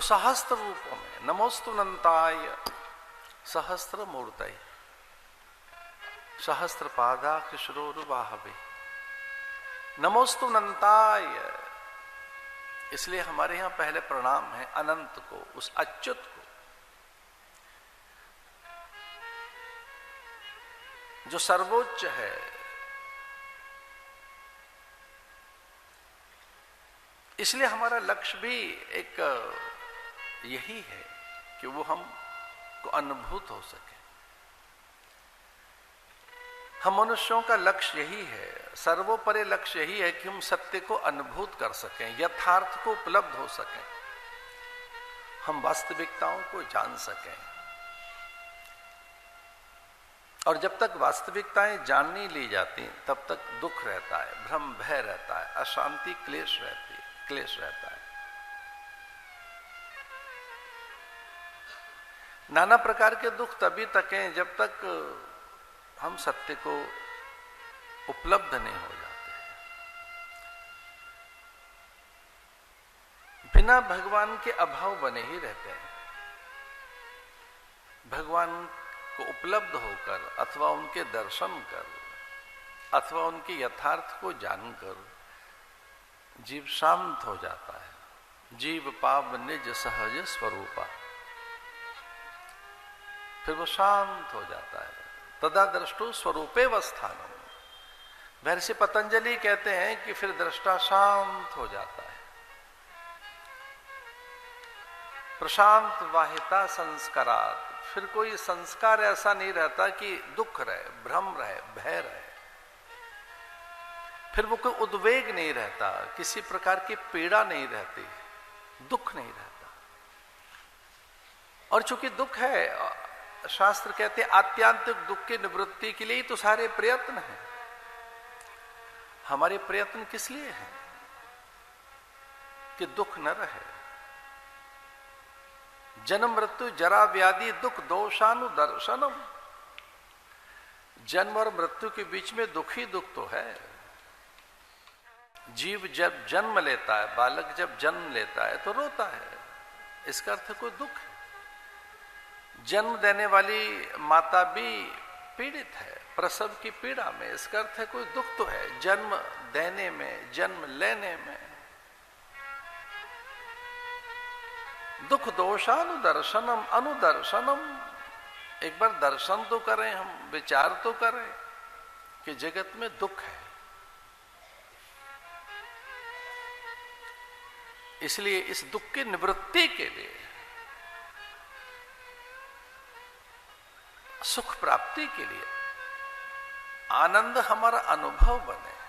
सहस्त्र रूपों में, नमोस्तु अनंताय सहस्त्र मूर्तये सहस्त्र पादाक्ष शिरोरुबाहवे, नमोस्तु अनंताय। इसलिए हमारे यहां पहले प्रणाम है अनंत को, उस अच्युत को जो सर्वोच्च है। इसलिए हमारा लक्ष्य भी एक यही है कि वो हमको अनुभूत हो सके। हम मनुष्यों का लक्ष्य यही है, सर्वोपरि लक्ष्य यही है कि हम सत्य को अनुभूत कर सकें, यथार्थ को उपलब्ध हो सकें, हम वास्तविकताओं को जान सकें। और जब तक वास्तविकताएं जान नहीं ली जाती तब तक दुख रहता है, भ्रम भय रहता है, अशांति क्लेश रहता है। नाना प्रकार के दुख तभी तक हैं जब तक हम सत्य को उपलब्ध नहीं हो जाते। बिना भगवान के अभाव बने ही रहते हैं। भगवान को उपलब्ध होकर अथवा उनके दर्शन कर अथवा उनके यथार्थ को जानकर जीव शांत हो जाता है। जीव पाव निज सहज स्वरूपा, फिर वो शांत हो जाता है। तदा दृष्टो स्वरूपेवस्थानम। महर्षि पतंजलि कहते हैं कि फिर दृष्टा शांत हो जाता है। प्रशांत वाहिता संस्कारात्, फिर कोई संस्कार ऐसा नहीं रहता कि दुख रहे, भ्रम रहे, भय रहे। फिर वो कोई उद्वेग नहीं रहता, किसी प्रकार की पीड़ा नहीं रहती, दुख नहीं रहता। और चूंकि दुख है, शास्त्र कहते हैं आत्यांतिक दुख की निवृत्ति के लिए तो सारे प्रयत्न हैं। हमारे प्रयत्न किस लिए हैं? कि दुख न रहे। जन्म मृत्यु जरा व्याधि दुख दोषानुदर्शनम। जन्म और मृत्यु के बीच में दुख ही दुख तो है। जीव जब जन्म लेता है, बालक जब जन्म लेता है तो रोता है, इसका अर्थ कोई दुख है। जन्म देने वाली माता भी पीड़ित है प्रसव की पीड़ा में, इसका अर्थ है कोई दुख तो है जन्म देने में, जन्म लेने में। दुख दोषानुदर्शनम अनुदर्शनम। एक बार दर्शन तो करें, हम विचार तो करें कि जगत में दुख है। इसलिए इस दुख की निवृत्ति के लिए, सुख प्राप्ति के लिए, आनंद हमारा अनुभव बने,